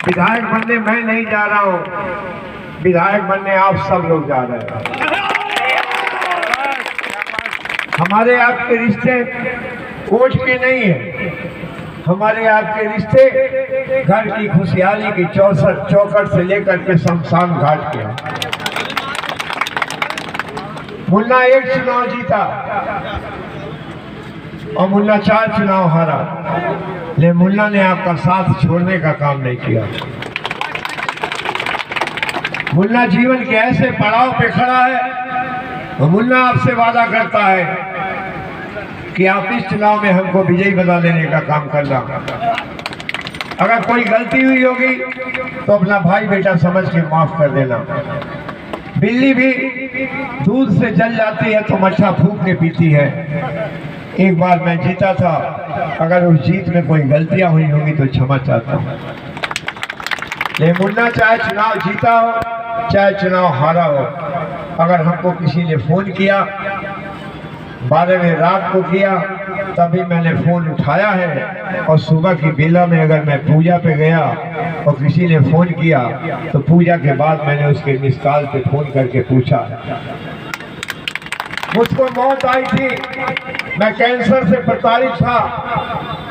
विधायक बनने मैं नहीं जा रहा हूँ, विधायक बनने आप सब लोग जा रहे हैं। हमारे आपके रिश्ते कोर्ट के नहीं है, हमारे आपके रिश्ते घर की खुशहाली की चौखट से लेकर के शमशान घाट के हैं। मुन्ना एक चुनाव जीता और मुन्ना 4 चुनाव हारा, लेकिन मुन्ना ने आपका साथ छोड़ने का काम नहीं किया। मुन्ना जीवन के ऐसे पड़ाव पे खड़ा है और मुन्ना आपसे वादा करता है कि आप इस चुनाव में हमको विजयी बना देने का काम करना। अगर कोई गलती हुई होगी तो अपना भाई बेटा समझ के माफ कर देना। बिल्ली भी दूध से जल जाती है तो मच्छा फूंक के पीती है। एक बार मैं जीता था, अगर उस जीत में कोई गलतियां हुई होंगी तो क्षमा चाहता हूँ। लेकिन मुन्ना चाहे चुनाव जीता हो चाहे चुनाव हारा हो, अगर हमको किसी ने फोन किया 12वें रात को किया तभी मैंने फोन उठाया है, और सुबह की बेला में अगर मैं पूजा पे गया और किसी ने फोन किया तो पूजा के बाद मैंने उसके मिस कॉल पे फोन करके पूछा। मुझको मौत आई थी, मैं कैंसर से प्रताड़ित था,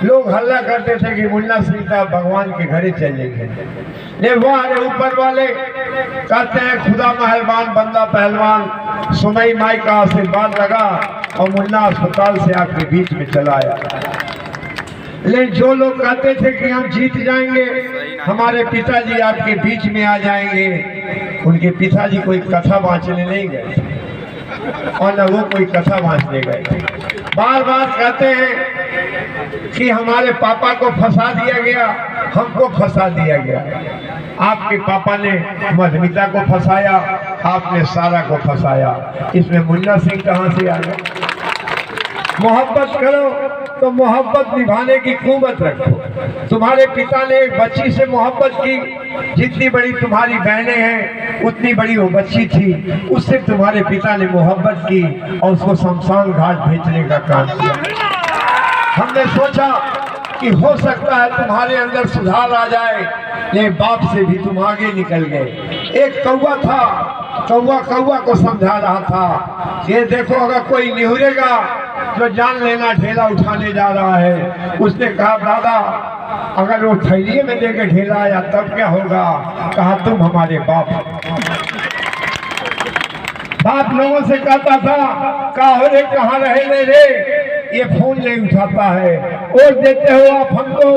लोग हल्ला करते थे कि मुन्ना सिंह साहब भगवान के घरे चले गए। ये वो ऊपर वाले कहते हैं खुदा मेहरबान बंदा पहलवान, सुनई माई का आशीर्वाद लगा और मुन्ना अस्पताल से आपके बीच में चला आया। लेकिन जो लोग कहते थे कि हम जीत जाएंगे, हमारे पिताजी आपके बीच में आ जाएंगे, उनके पिताजी कोई कथा बाँचने नहीं गए थे और न वो कोई कथा बाँचने गए थे। बार बार कहते हैं कि हमारे पापा को फंसा दिया गया, हमको फंसा दिया गया। आपके पापा ने मधुमिता को फंसाया, आपने सारा को फंसाया, इसमें मुन्ना सिंह कहाँ से आ गया? मोहब्बत करो तो मोहब्बत निभाने की कुव्वत रखो। तुम्हारे पिता ने एक बच्ची से मोहब्बत की, जितनी बड़ी तुम्हारी बहनें हैं उतनी बड़ी वो बच्ची थी, उससे तुम्हारे पिता ने मोहब्बत की और उसको शमशान घाट भेजने का काम किया। हमने सोचा कि हो सकता है तुम्हारे अंदर सुधार आ जाए, लेकिन बाप से भी तुम आगे निकल गए। एक कौवा था, कौवा को समझा रहा था, ये देखो अगर कोई निहुरेगा जो जान लेना ढेला उठाने जा रहा है। उसने कहा दादा अगर वो थैलिए में लेके ढेला आया तब क्या होगा? कहा तुम हमारे बाप। बाप लोगों से कहता था कहा रे कहाँ रहे रे, ये फोन नहीं उठाता है, और देते हो आप हमको,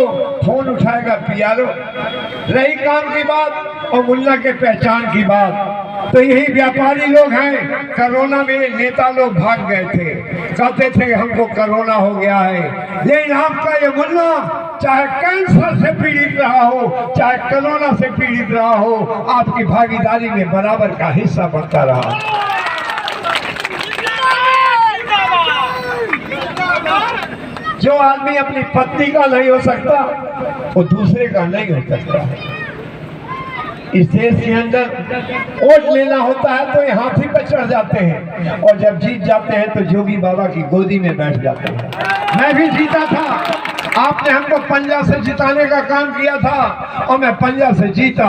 फोन उठाएगा पिया लो। रही काम की बात और मुन्ना के पहचान की बात, तो यही व्यापारी लोग हैं। कोरोना में नेता लोग भाग गए थे, कहते थे हमको कोरोना हो गया है, लेकिन आपका ये मुन्ना चाहे कैंसर से पीड़ित रहा हो चाहे कोरोना से पीड़ित रहा हो, आपकी भागीदारी में बराबर का हिस्सा बनता रहा। जो आदमी अपनी पत्नी का नहीं हो सकता वो दूसरे का नहीं हो सकता। इस देश के अंदर वोट लेना होता है तो ये हाथी पर चढ़ जाते हैं, और जब जीत जाते हैं तो जोगी बाबा की गोदी में बैठ जाते हैं। मैं भी जीता था, आपने हमको पंजा से जिताने का काम किया था और मैं पंजा से जीता।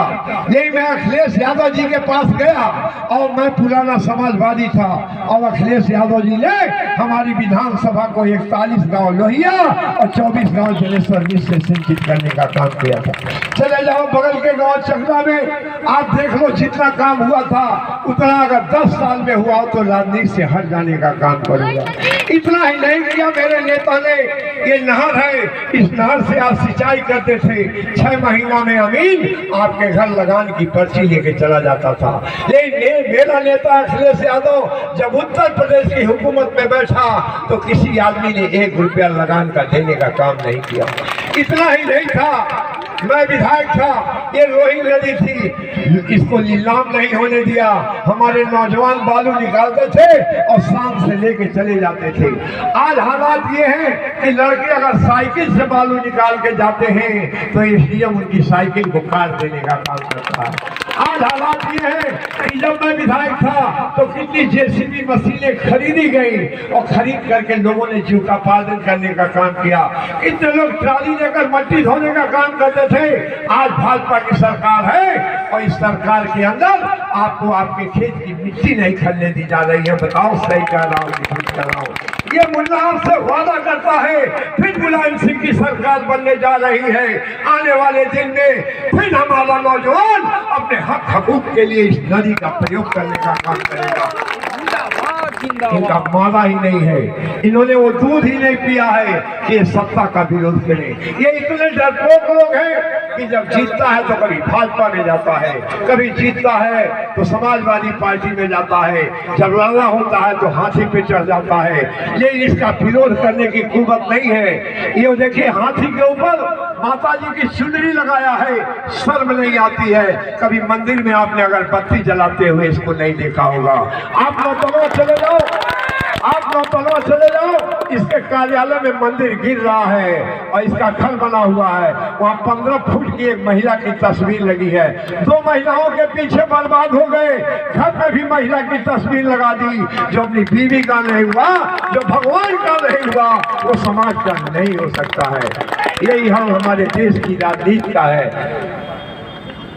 यही मैं अखिलेश यादव जी के पास गया और मैं पुराना समाजवादी था, और अखिलेश यादव जी ने हमारी विधानसभा को 41 गांव लोहिया और 24 गांव जलेश्वर मिश्र से सिंचित करने का काम किया था। चले जाओ बगल के गांव चकला में, आप देख लो जितना काम हुआ था उतना अगर 10 साल में हुआ हो तो राजनीति से हट जाने का काम करूंगा। इतना ही नहीं किया मेरे नेता ने, ये नहर है, इस नहर से आप सिंचाई करते थे, 6 महीना में अमीन आपके घर लगान की पर्ची लेके चला जाता था। लेकिन मेरा नेता अखिलेश यादव जब उत्तर प्रदेश की हुकूमत में बैठा तो किसी आदमी ने 1 रुपया लगान का देने का काम नहीं किया। इतना ही नहीं था, मैं विधायक था, ये रोहिंग नदी थी, इसको नीलाम नहीं होने दिया। हमारे नौजवान बालू निकालते थे और शाम से लेके चले जाते थे। आज हालात ये हैं कि लड़के अगर साइकिल से बालू निकाल के जाते हैं तो एसडीएम उनकी साइकिल को काट देने का काम करता है। आज हालात ये है कि जब मैं विधायक था तो कितनी जेसीबी मशीनें खरीदी गई और खरीद करके लोगों ने जीविकोपार्जन करने का काम किया। कितने लोग ट्राली लेकर मट्टी धोने का काम करते थे। आज भाजपा की सरकार है और इस सरकार के अंदर आपको आपके खेत की मिट्टी नहीं खनने दी जा रही है। बताओ सही कह रहा हूँ कि झूठ कह रहा हूँ? ये मुल्ला आपसे वादा करता है फिर मुलायम सिंह की सरकार बनने जा रही है। आने वाले दिन में फिर हमारा नौजवान अपने हक हकूक के लिए इस नदी का प्रयोग करने का काम करेगा। इनका मादा ही नहीं है, इन्होंने वो दूध ही नहीं पिया है कि ये सत्ता का विरोध करें। ये इतने डरपोक लोग हैं कि जब जीतता है तो कभी भाजपा में जाता है, कभी जीतता है तो समाजवादी पार्टी में जाता है, जब लड़ना होता है तो हाथी पे चढ़ जाता है। लेकिन इसका विरोध करने की कुवत नहीं है। ये देखिए हाथी के ऊपर माता जी की चुनरी लगाया है, शर्म नहीं आती है। कभी मंदिर में आपने अगर बत्ती जलाते हुए इसको नहीं देखा होगा। आप नौतनवा चले जाओ, आप नौतनवा चले जाओ, इसके कार्यालय में मंदिर गिर रहा है और इसका घर बना हुआ है। वहाँ 15 फुट की एक महिला की तस्वीर लगी है। 2 महिलाओं के पीछे बर्बाद हो गए। घर में भी महिला की तस्वीर लगा दी। जो अपनी बीवी का नहीं हुआ, जो भगवान का नहीं हुआ, वो समाज का नहीं हो सकता है। यही हम हमारे देश की राजनीति का है।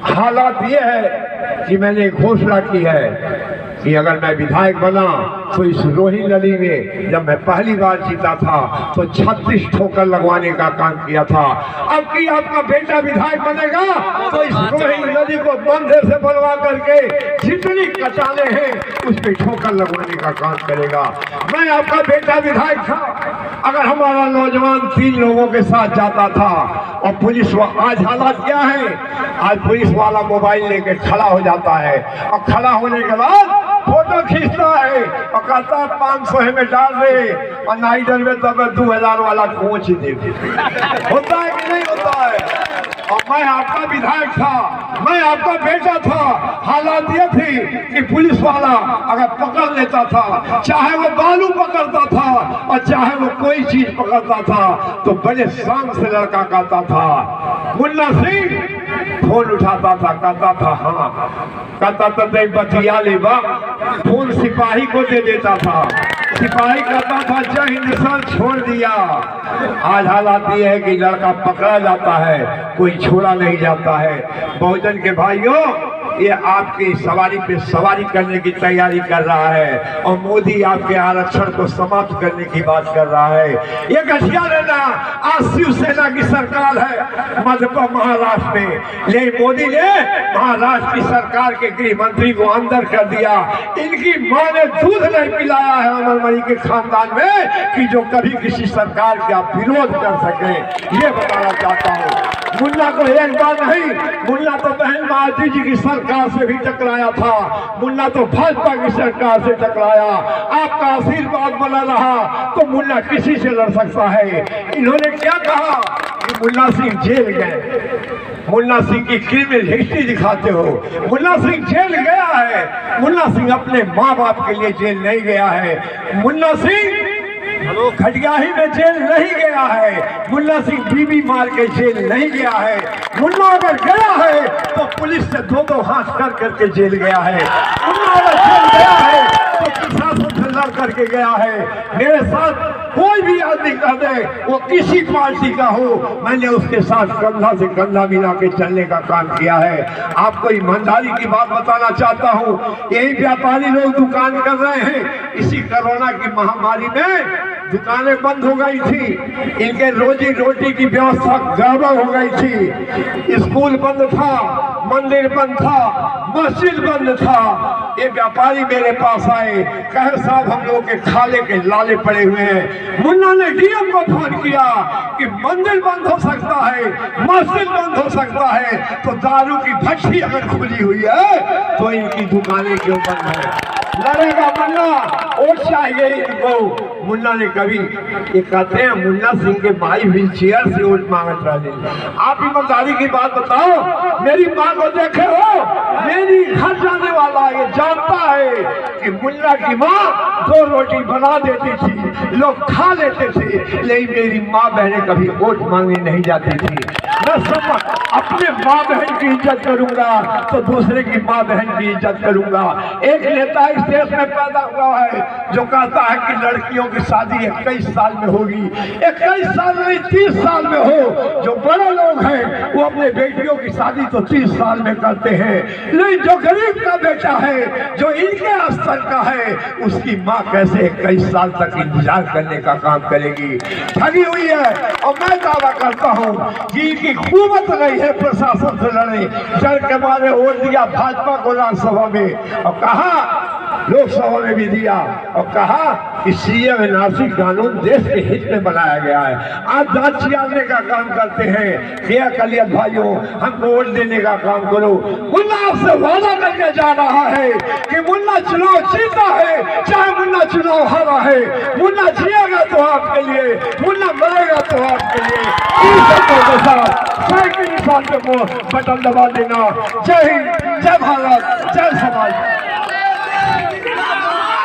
हालात ये है कि मैंने घोषणा की है कि अगर मैं विधायक बना तो इस रोहिणी नदी में जब मैं पहली बार जीता था तो 36 ठोकर लगवाने का काम किया था। अब की आपका बेटा विधायक बनेगा तो इस रोहिणी नदी को बंधे से बनवा करके जितनी कटाने हैं उस पर ठोकर लगवाने का काम करेगा। मैं आपका बेटा विधायक था, अगर हमारा नौजवान 3 लोगों के साथ जाता था और पुलिस, आज हालात क्या है, आज पुलिस वाला मोबाइल लेके खड़ा हो जाता है और खड़ा होने के बाद फोटो खींचता है और कहता है 500 में डाल दे और नाइडर में तो मैं 2000 वाला पहुंच दे। होता है कि नहीं होता है? और मैं आपका विधायक था, मैं आपका बेटा था। हालात ये थी कि पुलिस वाला अगर पकड़ लेता था, चाहे वो बालू पकड़ता था और चाहे वो कोई चीज पकड़ता था, तो बड़े शान से लड़का कहता था, मुन्ना सिंह फोन उठाता था, कहता था हाँ, कहता था देख बतिया ले बा, फोन सिपाही को दे देता था। सिपाही कहता था जय हिंद सर, छोड़ दिया। आज हालात ये है कि लड़का पकड़ा जाता है, कोई छोड़ा नहीं जाता है। बहुजन के भाइयों, ये आपकी सवारी पे सवारी करने की तैयारी कर रहा है और मोदी आपके आरक्षण को समाप्त करने की बात कर रहा है। ये गठिया लेना आज शिवसेना की सरकार है मध्य महाराष्ट्र में, लेकिन मोदी ने महाराष्ट्र की सरकार के गृह मंत्री को अंदर कर दिया। इनकी मां ने दूध नहीं पिलाया है अमरमणि के खानदान में कि जो कभी किसी सरकार का विरोध कर सके। ये बताना चाहता हूँ। मुन्ना को एक बार नहीं, मुन्ना तो बहन मायावती जी की सरकार से भी टकराया था, मुन्ना तो भाजपा की सरकार से टकराया। आपका आशीर्वाद बना रहा तो मुन्ना किसी से लड़ सकता है। इन्होंने क्या कहा कि मुन्ना सिंह जेल गए, मुन्ना सिंह की क्रिमिनल हिस्ट्री दिखाते हो। मुन्ना सिंह जेल गया है, मुन्ना सिंह अपने माँ बाप के लिए जेल नहीं गया है। मुन्ना सिंह खटियाही में जेल नहीं गया है, मुन्ना सिंह बीबी मार के जेल नहीं गया है। मुन्ना अगर गया है तो पुलिस से 2-2 हाथ कर करके जेल गया है। मुन्ना अगर जेल गया है तो प्रशासन से लड़ करके गया है। मेरे साथ कोई भी आदमी कह दे वो किसी पार्टी का हो, मैंने उसके साथ कंधा से कंधा मिला के चलने का काम किया है। आपको ईमानदारी की बात बताना चाहता हूँ। यही व्यापारी लोग दुकान कर रहे हैं, इसी कोरोना की महामारी में दुकानें बंद हो गई थी, इनके रोजी रोटी की व्यवस्था गड़बड़ हो गई थी। स्कूल बंद था, मंदिर बंद था, मस्जिद बंद था। ये व्यापारी मेरे पास आए, कहे साहब हम लोग के खाले के लाले पड़े हुए हैं। मुन्ना ने डीएम को फोन किया कि मंदिर बंद हो सकता है, मस्जिद बंद हो सकता है, तो दारू की भट्टी अगर खुली हुई है तो इनकी दुकानें क्यों बंद है? लड़ेगा मुन्ना, वोट चाहिए इनको। मुन्ना ने कभी, ये कहते हैं मुन्ना सिंह के भाई व्हील चेयर से वोट मांगत रहे। आप ईमानदारी की बात बताओ, मेरी माँ को देखे हो, मेरी घर जाने वाला ये जानता है कि मुन्ना की माँ 2 रोटी बना देती थी, लोग खा लेते थे, लेकिन मेरी माँ बहनें कभी वोट मांगने नहीं जाती थी। न समझ अपने माँ बहन की इज्जत करूंगा तो दूसरे की माँ बहन की इज्जत करूंगा। एक नेता इस देश में पैदा हुआ है जो कहता है कि लड़कियों की शादी 21 साल में होगी। 21 साल नहीं 30 साल में हो। जो बड़े लोग हैं वो अपने बेटियों की शादी तो 30 साल में करते हैं, लेकिन जो गरीब का बेटा है, जो इनके स्तर का है, उसकी माँ कैसे 21 साल तक इंतजार करने का काम करेगी। ठगी हुई है। और मैं दावा करता हूँ कि इनकी हुकूमत नहीं है प्रशासन से लड़े, डर के मारे वोट दिया भाजपा को राज्यसभा में और कहा, लोकसभा में भी दिया और कहा कि सीएम एनआरसी कानून देश के हित में बनाया गया है। आज दांत छियाने का काम करते हैं। क्या कलियत भाइयों, हमको वोट देने का काम करो। मुन्ना आपसे वादा करके जा रहा है कि मुन्ना चुनाव जीता है, चाहे मुन्ना चुनाव हारा है। मुन्ना जिएगा तो आपके लिए, मुन्ना मरेगा तो आपके लिए। साइकिल निशान पे बटन दबा देना। जय हिंद, जय भारत, जय समाज।